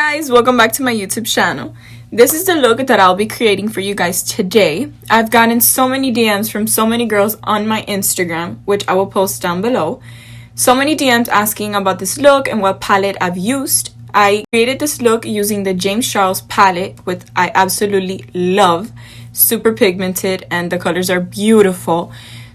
guys, welcome back to my YouTube channel. This is the look that I'll be creating for you guys today. I've gotten so many DMs from so many girls on my Instagram, which I will post down below. So many DMs asking about this look and what palette I've used. I created this look using the James Charles palette, which I absolutely love. Super pigmented and the colors are beautiful.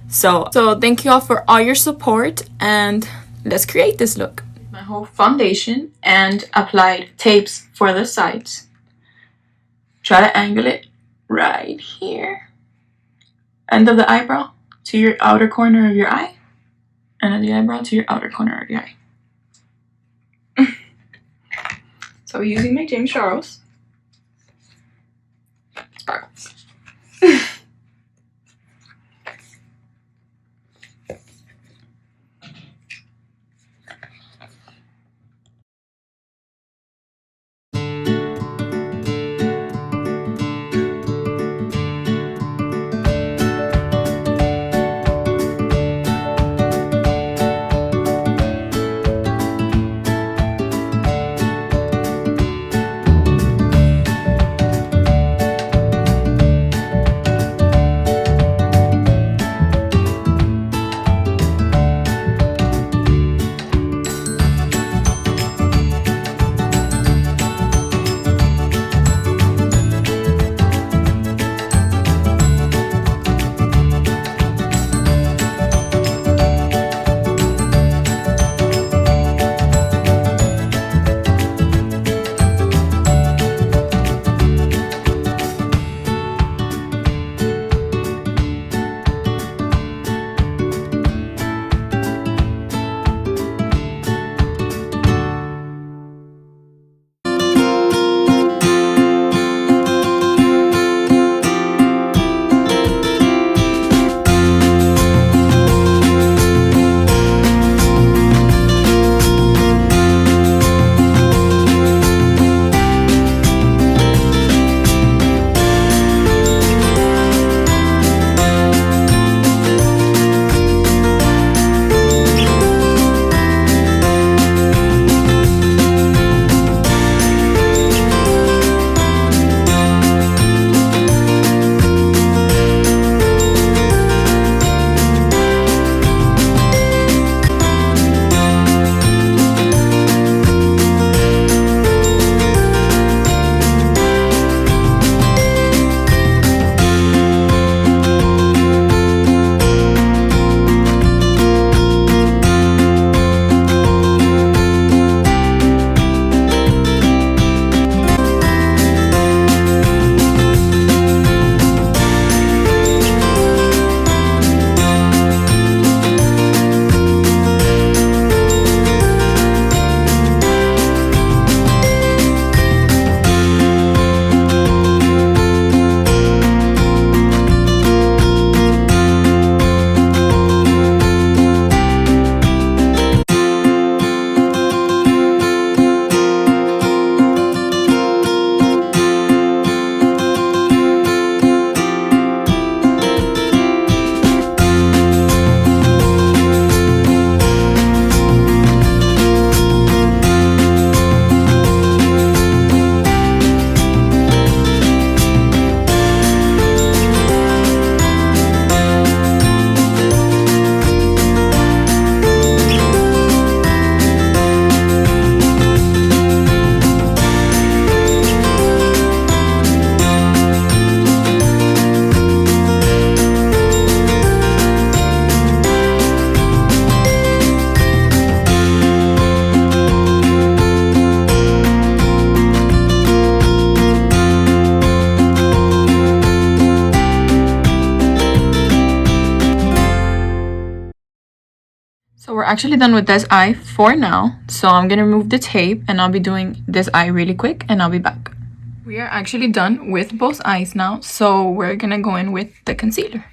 So thank you all for all your support and let's create this look. My whole foundation and applied tapes for the sides. Try to angle it right here. End of the eyebrow to your outer corner of your eye. End of the eyebrow to your outer corner of your eye. So using my James Charles sparkles. So we're actually done with this eye for now. So I'm gonna remove the tape and I'll be doing this eye really quick and I'll be back. We are actually done with both eyes now. So we're gonna go in with the concealer.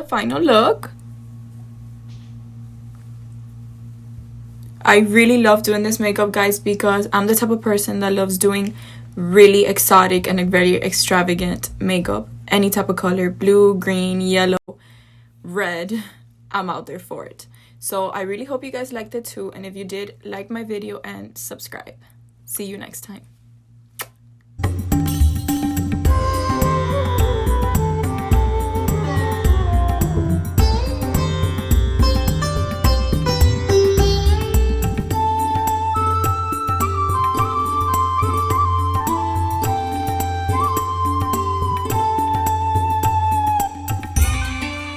final look. I really love doing this makeup, guys, because I'm the type of person that loves doing really exotic and very extravagant makeup. Any type of color, blue, green, yellow, red, I'm out there for it. So I really hope you guys liked it too, and if you did, like my video and subscribe. See you next time.